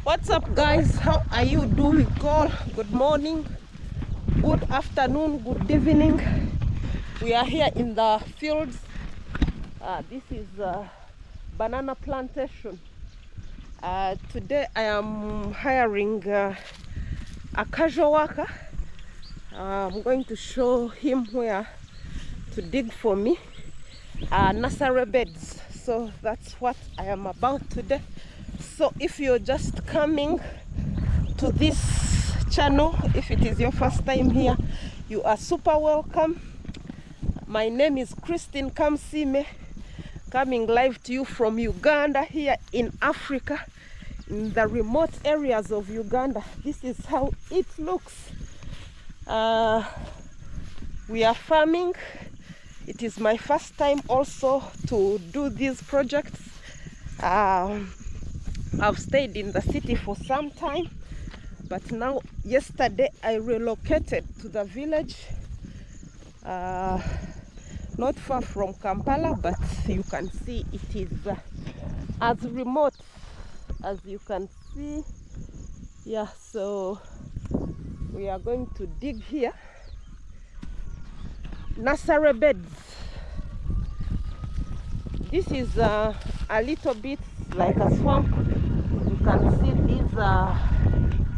What's up, guys? How are you doing? Good morning, good afternoon, good evening. We are here in the fields. This is banana plantation. Today I am hiring a casual worker. I'm going to show him where to dig for me nursery beds. So that's what I am about today. So if you're just coming to this channel, if it is your first time here, you are super welcome. My name is Christine Kamsime, coming live to you from Uganda, here in Africa, in the remote areas of Uganda. This is how it looks. We are farming. It is my first time also to do these projects. I've stayed in the city for some time, but now yesterday I relocated to the village, not far from Kampala, but you can see it is as remote as you can see. Yeah, so we are going to dig here nursery beds. This is a little bit like a swamp. You can see these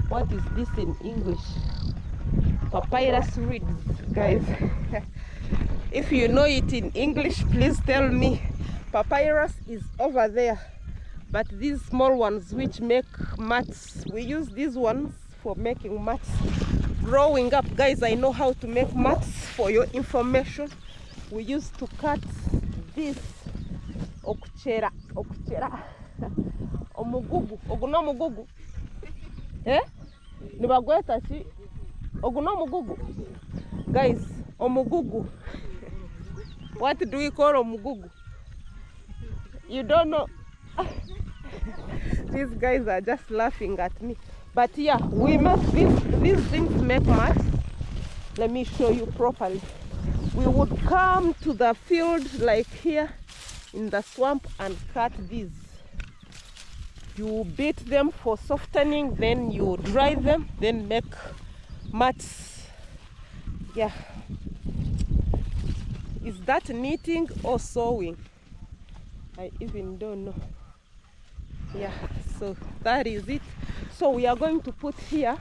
what is this in English? Papyrus reeds, guys. If you know it in English, please tell me. Papyrus is over there, but these small ones which make mats, we use these ones for making mats. Growing up, guys, I know how to make mats. For your information, we used to cut this okuchera omugugu oguno mugugu nibagweta ki oguno mugugu, guys. Omugugu, what do we call omugugu? You don't know? These guys are just laughing at me, but yeah, we make these things make mats. Let me show you properly. We would come to the field like here in the swamp and cut these. You beat them for softening, then you dry them, then make mats. Yeah. Is that knitting or sewing? I even don't know. Yeah, so that is it. So we are going to put here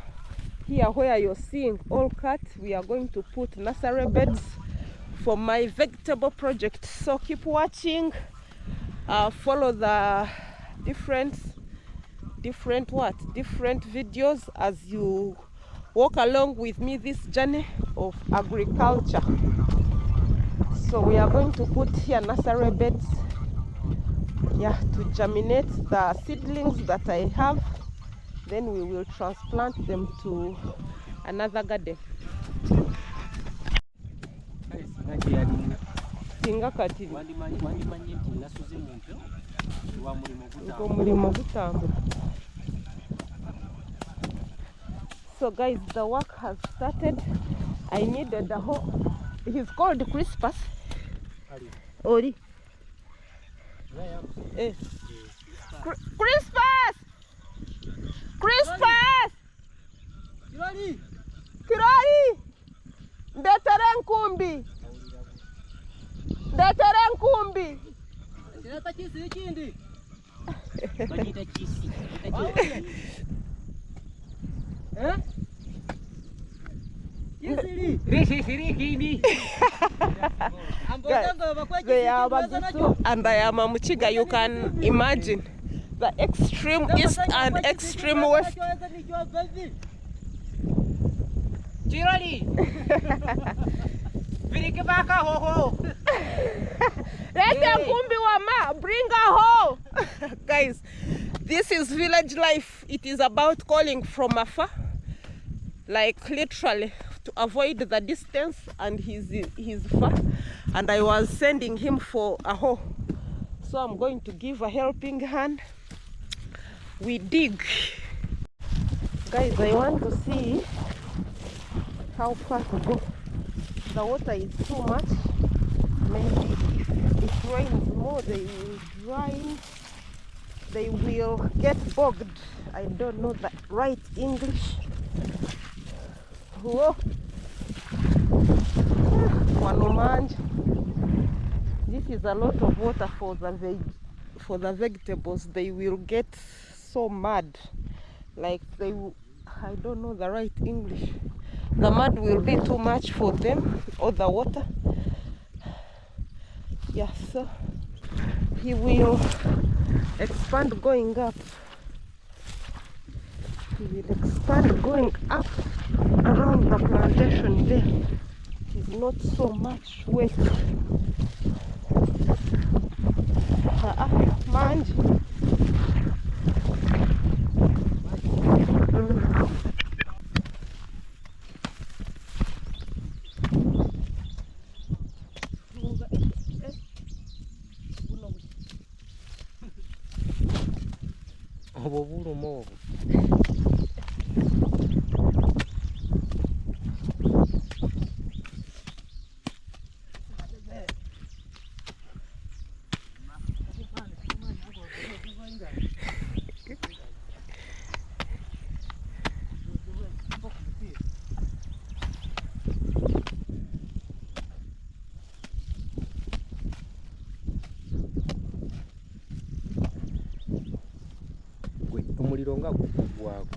where you're seeing all cut, we are going to put nursery beds for my vegetable project. So keep watching, follow the different videos as you walk along with me this journey of agriculture. So we are going to put here nursery beds, yeah, to germinate the seedlings that I have. Then we will transplant them to another garden. So guys, the work has started. I needed a hoe. He's called Crispus. Ori. Crispus! Crispus! Kirari! Ndetere nkumbi! Ndetere nkumbi! And I am a Muchiga. You can imagine the extreme east and extreme west. Bring a hoe. Guys, this is village life. It is about calling from afar, like literally, to avoid the distance, and he's far, and I was sending him for a hoe. So I'm going to give a helping hand. We dig. Guys, I want to see how far to go. The water is too much. Maybe if it rains more, they will dry. They will get bogged. I don't know the right English. Whoa. Wanomanj. This is a lot of water for the vegetables. They will get so mad, like they will, I don't know the right English. The mud will be too much for them, or the water. Yeah, so he will expand going up. He will expand going up around the plantation there. It is not so much weight. Manji. Omuliro nga gugwaako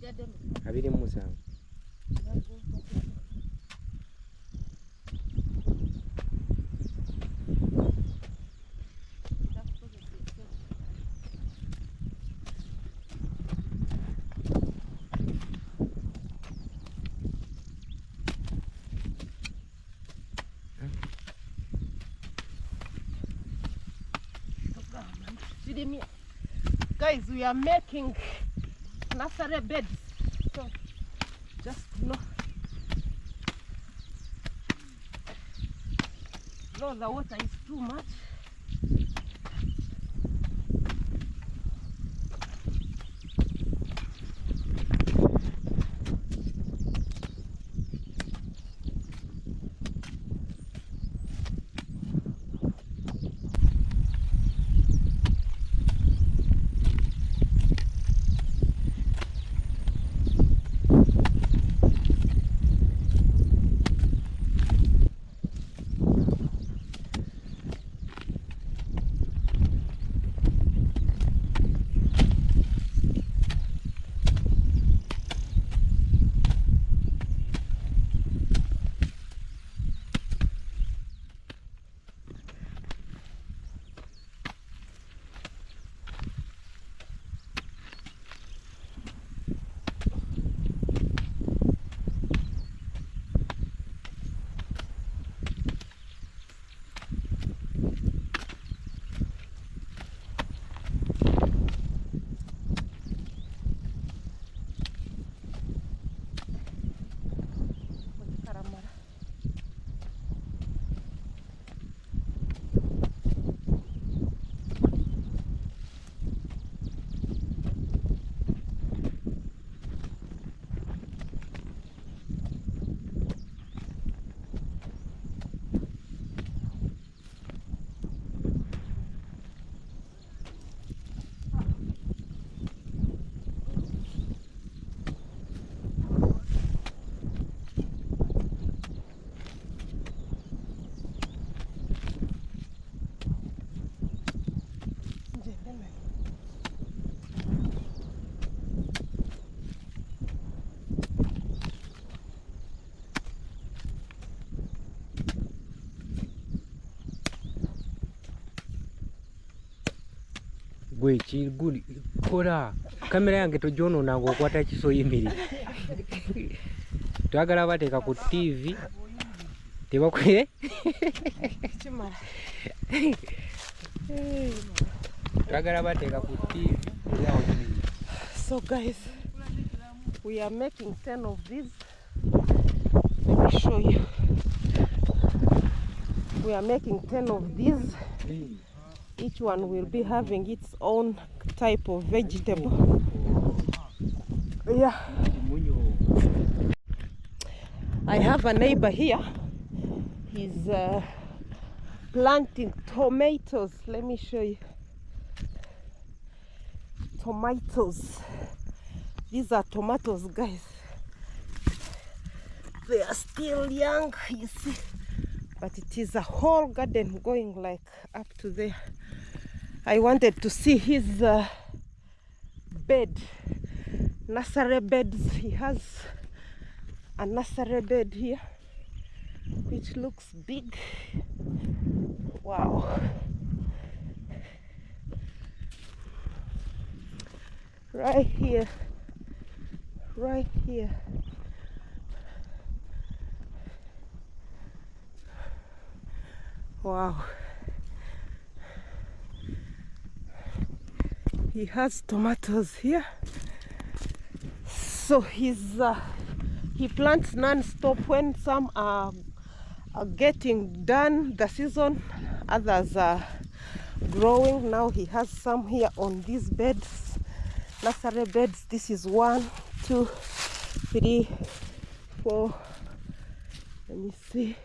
27. Guys, we are making nursery beds. So just no, the water is too much. Gwe chiguli kola kamera yange tojonoona ng'okwata kisoyimiri. Twagala bateeka ku TV tebakwire. Twagala bateeka ku TV. So guys, we are making 10 of these. Let me show you. We are making 10 of these. Each one will be having its own type of vegetable. Yeah. I have a neighbor here. He's planting tomatoes. Let me show you. tomatoes. These are tomatoes, guys. They are still young, you see, but it is a whole garden going like up to there. I wanted to see his bed, nursery beds. He has a nursery bed here, which looks big. Wow. Right here, right here. Wow. He has tomatoes here. So he plants non-stop. When some are getting done the season, others are growing. Now he has some here on these beds, nursery beds. This is 1, 2, 3, 4. Let me see.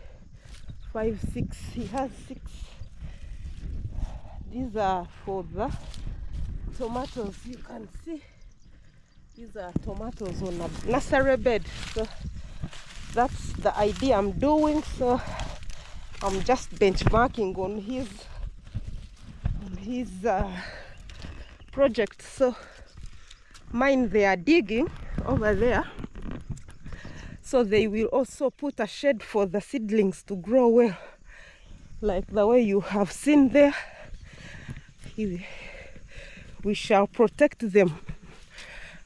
5, 6. He has 6. These are for the tomatoes. You can see these are tomatoes on a nursery bed. So that's the idea I'm doing. So I'm just benchmarking on his project. So mine, they are digging over there, so they will also put a shade for the seedlings to grow well, like the way you have seen there. We shall protect them,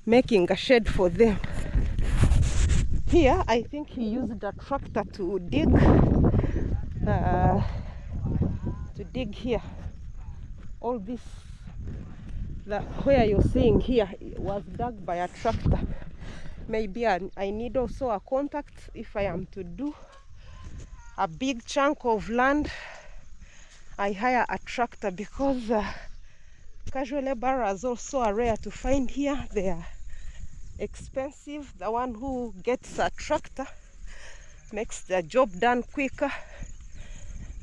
making a shade for them. Here, I think he used a tractor to dig here. All this, where you're seeing here, it was dug by a tractor. Maybe I need also a contact if I am to do a big chunk of land. I hire a tractor, because casual laborers also are rare to find here. They are expensive. The one who gets a tractor makes the job done quicker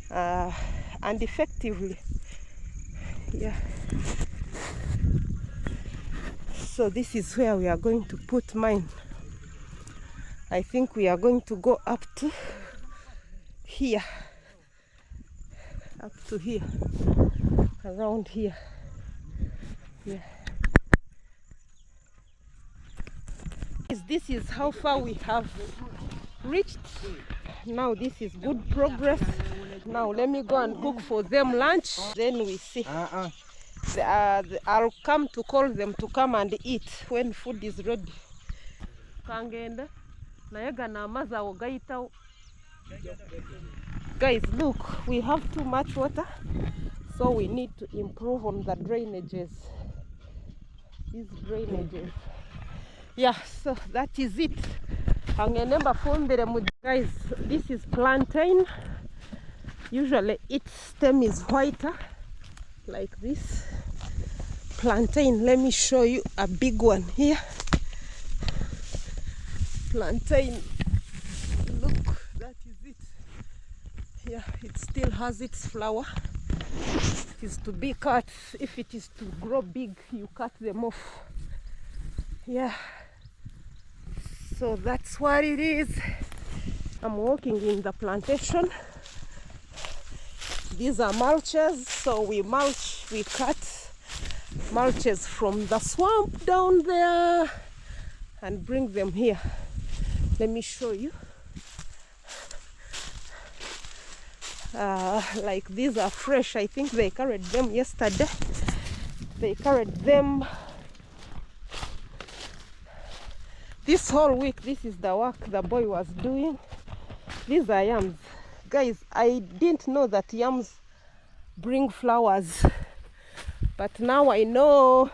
and effectively. Yeah. So this is where we are going to put mine. I think we are going to go up to here. Up to here. Around here. Yeah. This is how far we have reached. Now this is good progress. Now let me go and cook for them lunch. Then we see. I'll come to call them to come and eat when food is ready. Guys, look, we have too much water, so we need to improve on the drainages. These drainages. Yeah, so that is it. Guys, this is plantain. Usually its stem is whiter, like this. Plantain, let me show you a big one here. Plantain, look, that is it. Yeah, it still has its flower. It is to be cut. If it is to grow big, you cut them off. Yeah, so that's what it is. I'm walking in the plantation. These are mulches, so we cut mulches from the swamp down there and bring them here. Let me show you. Like these are fresh. I think they carried them yesterday. They carried them this whole week. This is the work the boy was doing. These are yams. Guys, I didn't know that yams bring flowers, but now I know.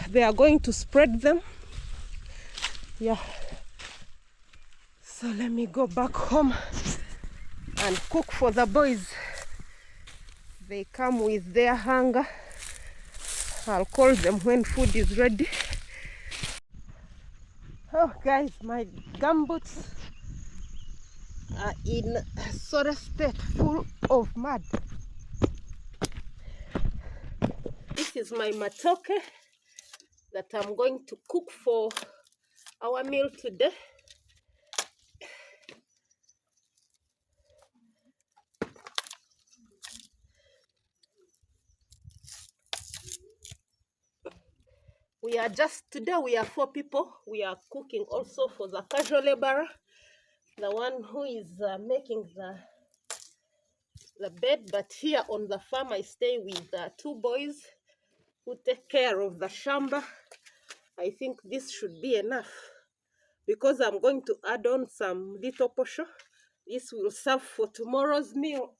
They are going to spread them. Yeah. So let me go back home and cook for the boys. They come with their hunger. I'll call them when food is ready. Oh guys, my gumboots are in a sort of state full of mud. This this is my matoke that I'm going to cook for our meal today. Today we are 4 people. We are cooking also for the casual laborer, the one who is making the bed. But here on the farm, I stay with 2 boys who take care of the shamba. I think this should be enough because I'm going to add on some little posho. This will serve for tomorrow's meal.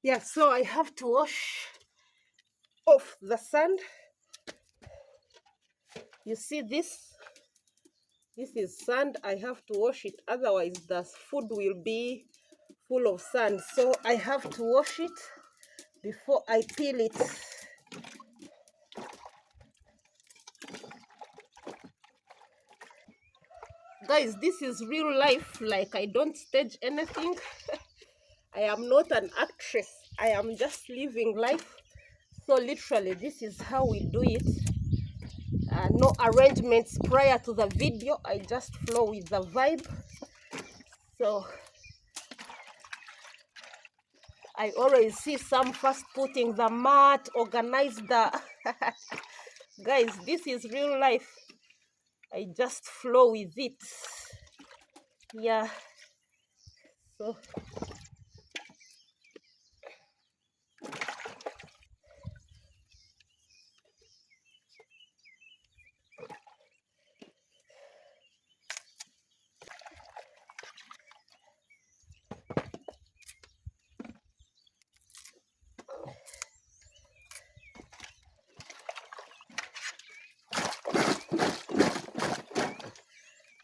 Yeah, so I have to wash off the sand. You see this? This is sand. I have to wash it, otherwise the food will be full of sand. So I have to wash it before I peel it. Guys, this is real life. Like, I don't stage anything. I am not an actress. I am just living life. So literally, this is how we do it. No arrangements prior to the video. I just flow with the vibe. So I always see some first putting the mat, organize the guys, this is real life. I just flow with it. Yeah. So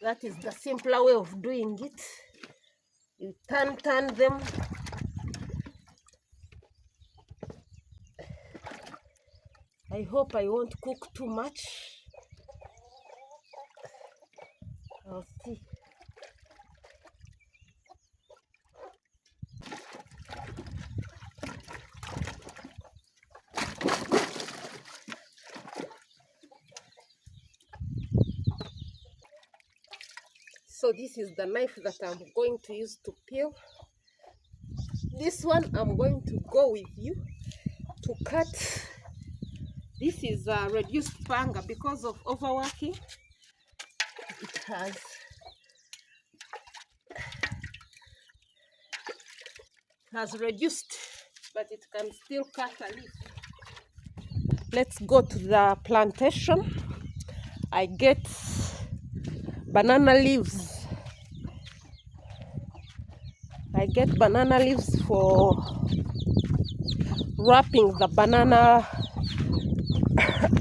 that is the simpler way of doing it. You turn them. I hope I won't cook too much. I'll see. So this is the knife that I'm going to use to peel. This one I'm going to go with you to cut. This is a reduced panga because of overworking. It has reduced, but it can still cut a little. Let's go to the plantation. I get banana leaves. I get banana leaves for wrapping the banana,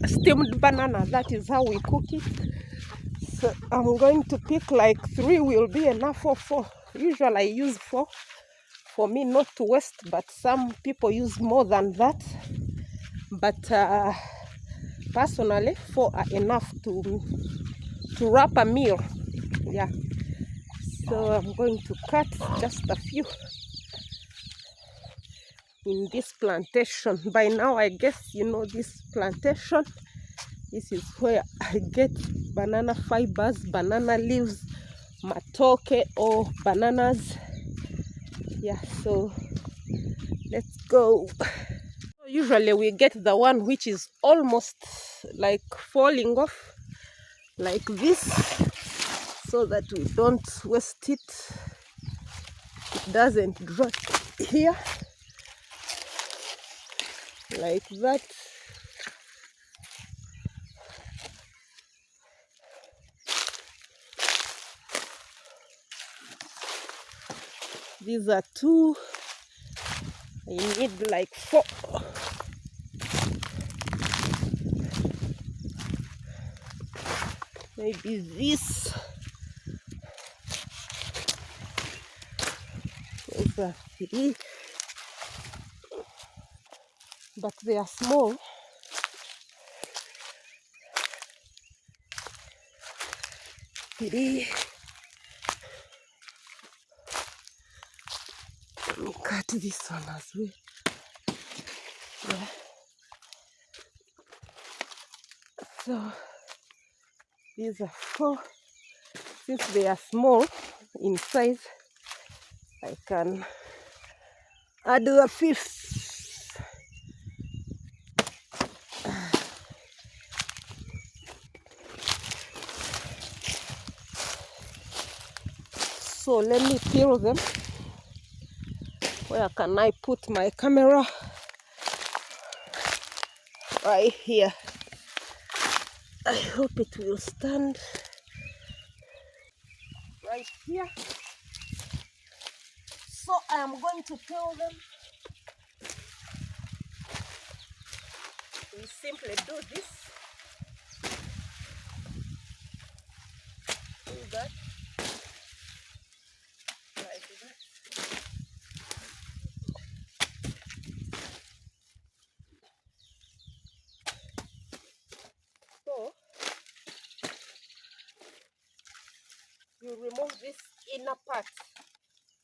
steamed banana. That is how we cook it. So I'm going to pick like 3 will be enough, or 4. Usually I use 4 for me not to waste, but some people use more than that. But personally, 4 are enough to wrap a meal. Yeah. So I'm going to cut just a few in this plantation. By now, I guess you know this plantation. This is where I get banana fibers, banana leaves, matoke or bananas. Yeah, so let's go. Usually we get the one which is almost like falling off like this, so that we don't waste it. It doesn't drop here like that. These are 2. I need like 4. Maybe this. three, but they are small. Three. Let me cut this one as well. Yeah. So these are 4. Since they are small in size, I can add the 5th. So let me peel them. Where can I put my camera? Right here. I hope it will stand. Right here. So I am going to peel them. We simply do this. Do that. Like that. So you remove this inner part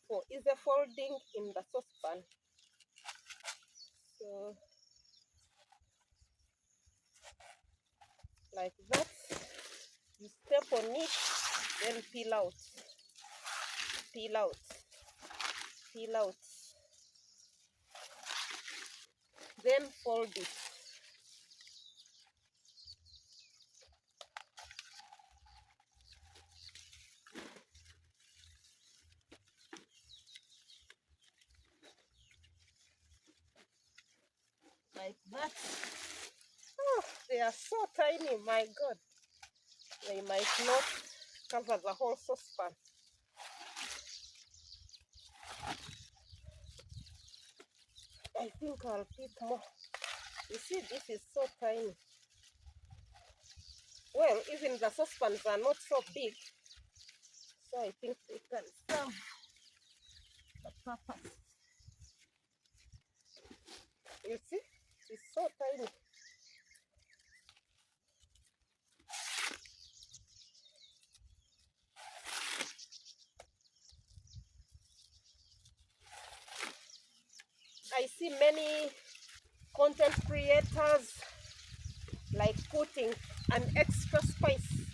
for easy folding in the saucepan. So like that. You step on it, then peel out. Peel out. Peel out. Then fold it. Like that. Oh, they are so tiny, my God. They might not cover the whole saucepan. I think I'll pick more. You see, this is so tiny. Well, even the saucepans are not so big, so I think they can serve the purpose. You see, it's so tiny. I see many content creators like putting an extra spice,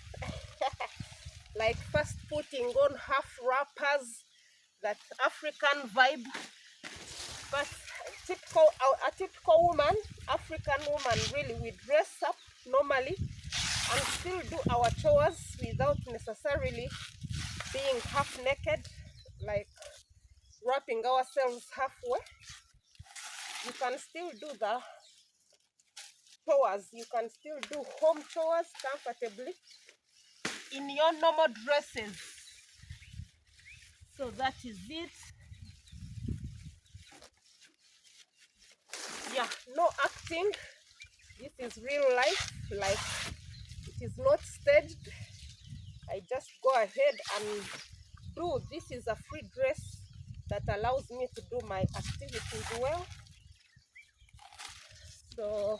like first putting on half wrappers, that African vibe. But a typical woman, African woman, really, we dress up normally and still do our chores without necessarily being half naked, like wrapping ourselves halfway. You can still do the chores. You can still do home chores comfortably in your normal dresses. So that is it. Yeah, no acting. This is real life. Like, it is not staged. I just go ahead and do. This is a free dress that allows me to do my activities well. So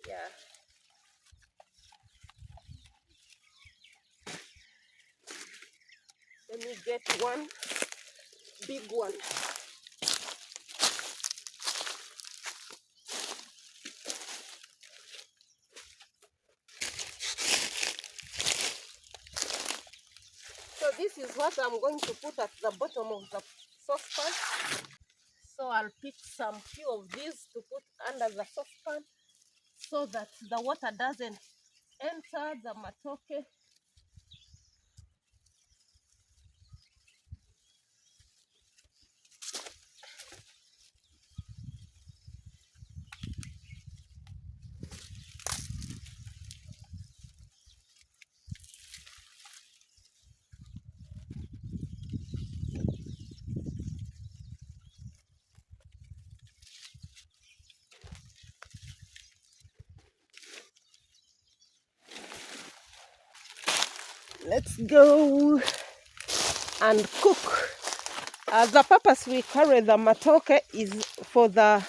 yeah, let me get one big one. So this is what I'm going to put at the bottom of the saucepan. So I'll pick some few of these to put under the saucepan so that the water doesn't enter the matoke. Let's go and cook. The purpose we carry the matoke is for the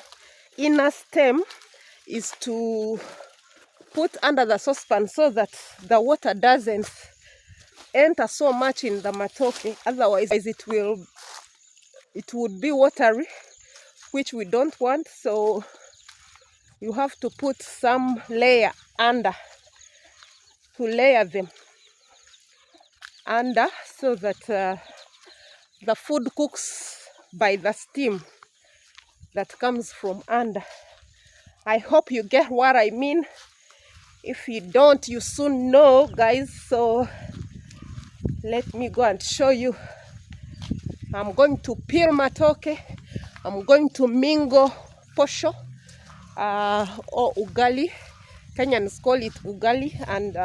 inner stem is to put under the saucepan so that the water doesn't enter so much in the matoke. Otherwise it would be watery, which we don't want. So you have to put some layer under to layer them under so that the food cooks by the steam that comes from under. I hope you get what I mean. If you don't, you soon know, guys. So let me go and show you. I'm going to peel matoke. I'm going to mingle posho or ugali. Kenyans call it ugali, and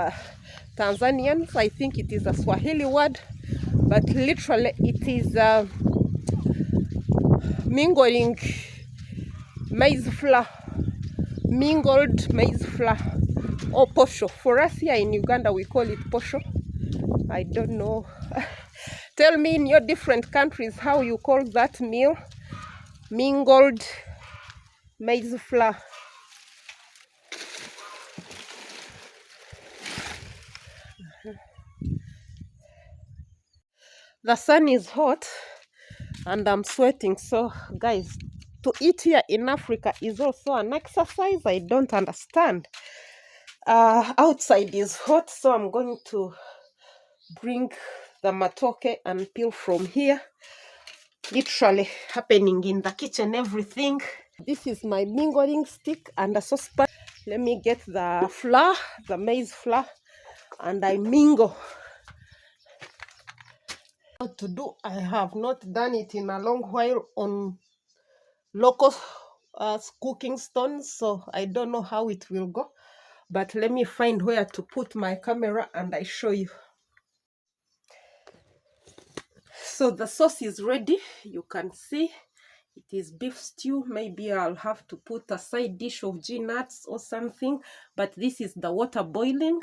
Tanzanians, I think it is a Swahili word, but literally it is mingling maize flour, mingled maize flour, or posho. For us here in Uganda, we call it posho. I don't know. Tell me in your different countries how you call that meal. Mingled maize flour. The sun is hot and I'm sweating. So guys, to eat here in Africa is also an exercise. I don't understand. Outside is hot, so I'm going to bring the matoke and peel from here. Literally happening in the kitchen, everything. This is my mingling stick and a saucepan. Let me get the flour, the maize flour, and I mingle. What to do? I have not done it in a long while on local cooking stones, so I don't know how it will go. But let me find where to put my camera and I show you. So the sauce is ready. You can see it is beef stew. Maybe I'll have to put a side dish of nuts or something, but this is the water boiling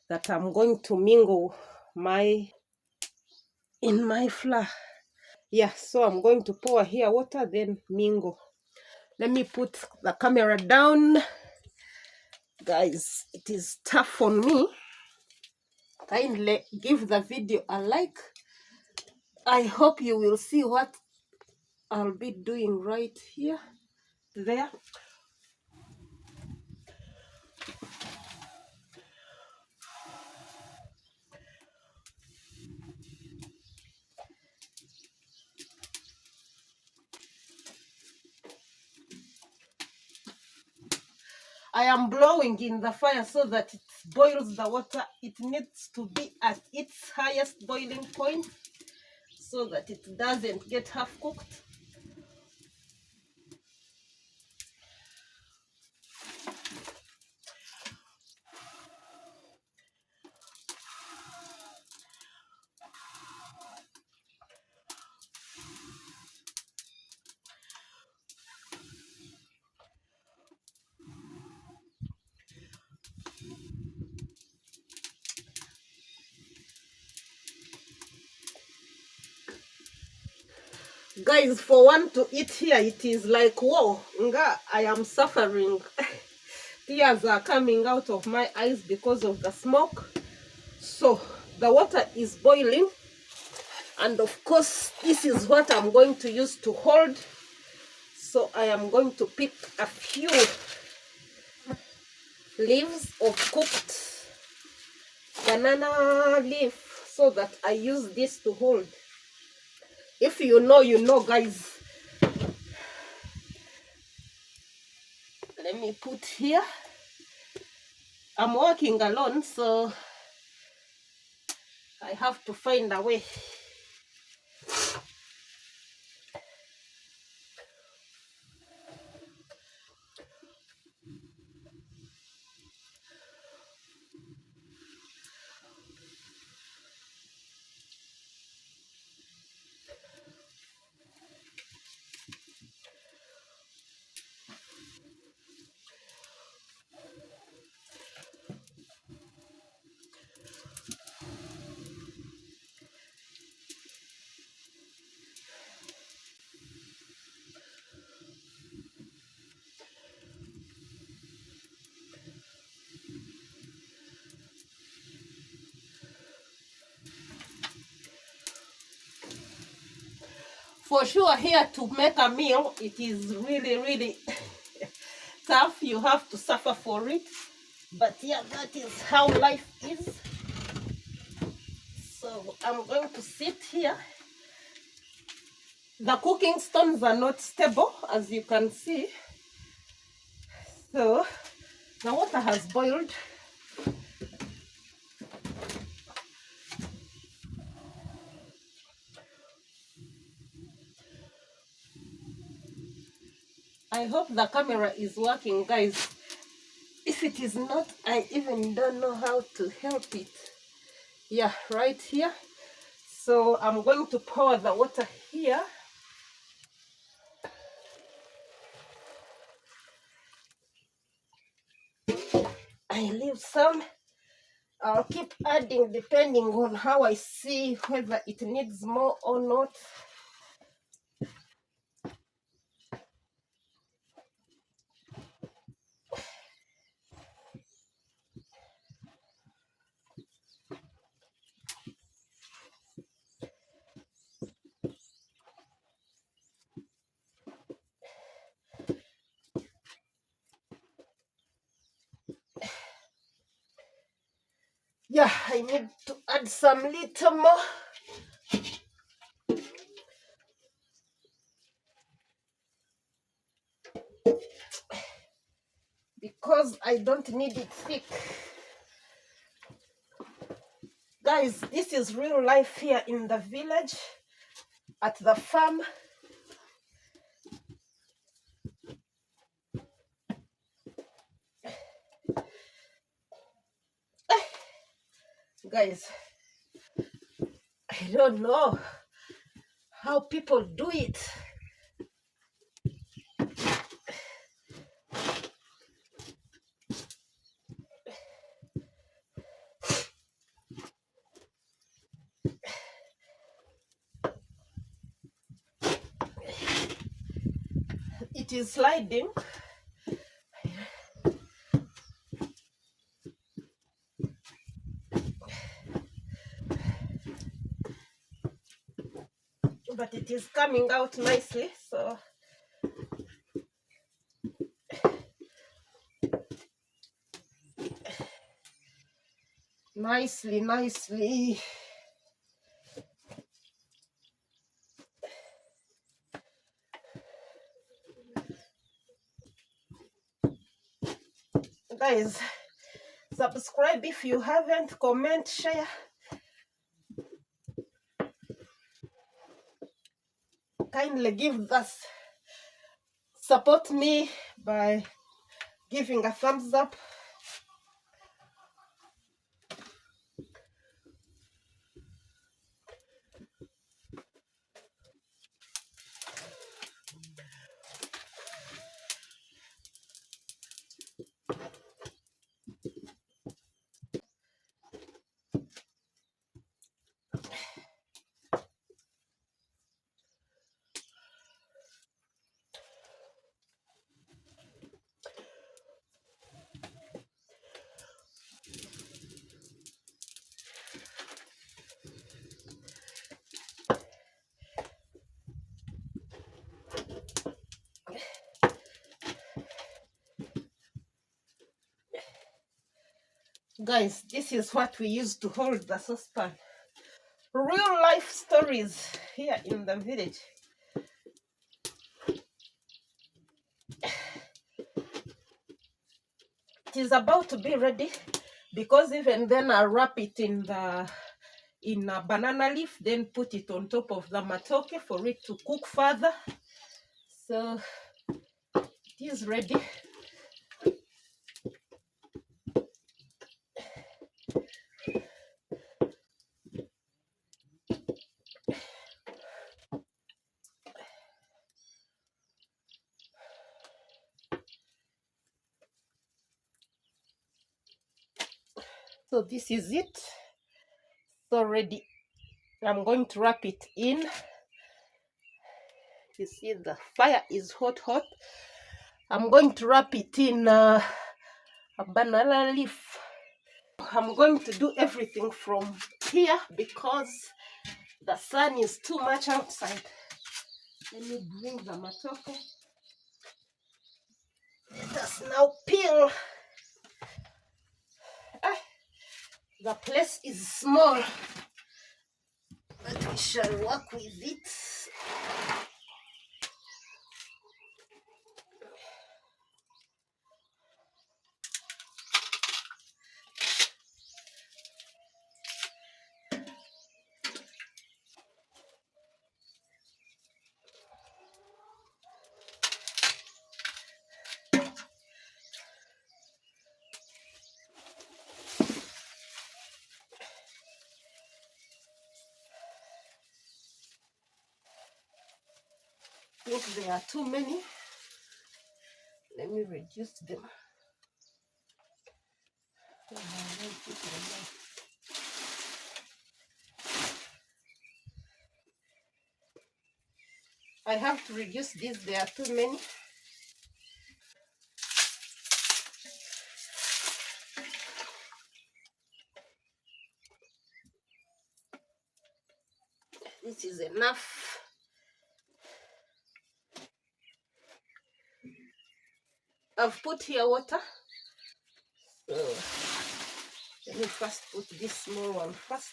that I'm going to mingle in my flour. Yeah, so I'm going to pour here water, then mingle. Let me put the camera down. Guys, it is tough on me. Kindly give the video a like. I hope you will see what I'll be doing right here, there. I am blowing in the fire so that it boils the water. It needs to be at its highest boiling point so that it doesn't get half cooked. Guys, for one to eat here, it is like, whoa, nga, I am suffering. Tears are coming out of my eyes because of the smoke. So the water is boiling, and of course this is what I'm going to use to hold. So I am going to pick a few leaves of cooked banana leaf so that I use this to hold. If you know, you know, guys. Let me put here. I'm working alone, so I have to find a way. For sure, here to make a meal, it is really, really tough. You have to suffer for it. But yeah, that is how life is. So I'm going to sit here. The cooking stones are not stable, as you can see. So the water has boiled. I hope the camera is working, guys. If it is not, I even don't know how to help it. Yeah, right here. So I'm going to pour the water here. I leave some. I'll keep adding depending on how I see whether it needs more or not. Yeah, I need to add some little more. Because I don't need it thick. Guys, this is real life here in the village, at the farm. Guys, I don't know how people do it. It is sliding. But it is coming out nicely, so nicely. Guys, subscribe if you haven't, comment, share. Kindly give us, support me by giving a thumbs up. Guys, this is what we use to hold the saucepan. Real life stories here in the village. It is about to be ready, because even then I wrap it in a banana leaf, then put it on top of the matoke for it to cook further. So it is ready. So this is it. So ready. I'm going to wrap it in. You see the fire is hot. I'm going to wrap it in a banana leaf. I'm going to do everything from here because the sun is too much outside. Let me bring the matoke. Let us now peel. The place is small, but we shall work with it. If there are too many, let me reduce them. I have to reduce these, there are too many. This is enough. I've put here water. So let me first put this small one first.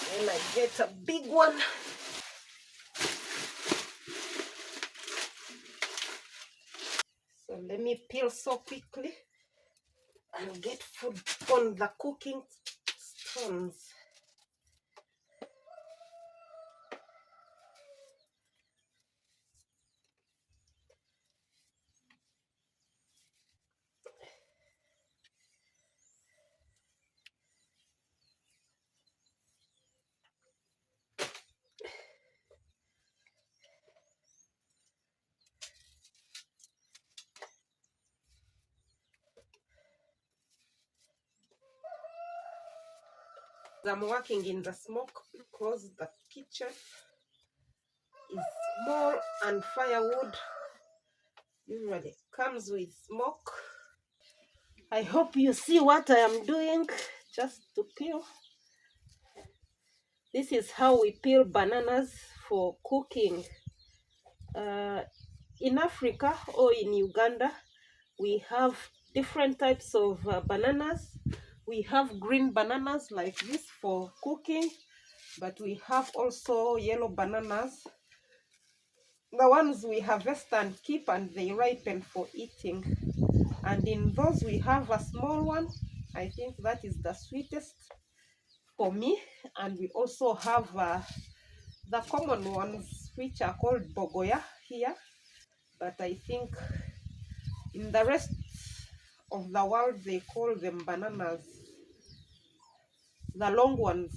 Then I get a big one. So let me peel so quickly and get food on the cooking stones. I'm working in the smoke because the kitchen is small and firewood usually comes with smoke. I hope you see what I am doing just to peel. This is how we peel bananas for cooking. In Africa or in Uganda, we have different types of bananas. We have green bananas like this for cooking, but we have also yellow bananas, the ones we harvest and keep and they ripen for eating. And in those we have a small one. I think that is the sweetest for me. And we also have the common ones which are called bogoya here, but I think in the rest of the world they call them bananas, the long ones.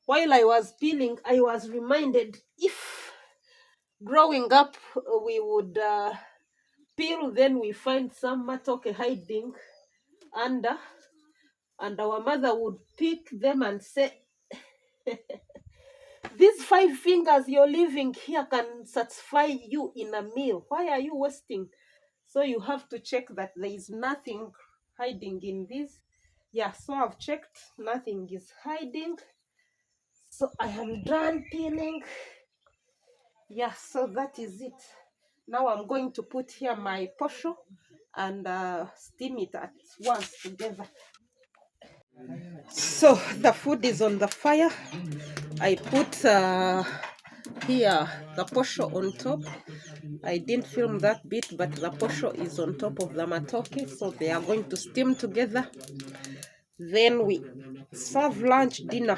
While I was peeling, I was reminded if growing up we would peel, then we find some matoke hiding under, and our mother would pick them and say, these 5 fingers you're leaving here can satisfy you in a meal. Why are you wasting? So you have to check that there is nothing hiding in this. Yeah, so I've checked, nothing is hiding. So I am done peeling. Yeah, so that is it. Now I'm going to put here my posho and steam it at once together. So the food is on the fire. I put here the posho on top. I didn't film that bit, but the posho is on top of the matoke, so they are going to steam together. Then we serve lunch, dinner.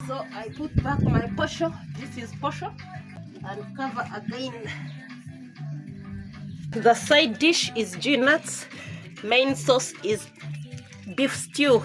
So I put back my posho. This is posho, and cover again. The side dish is G nuts. Main sauce is beef stew.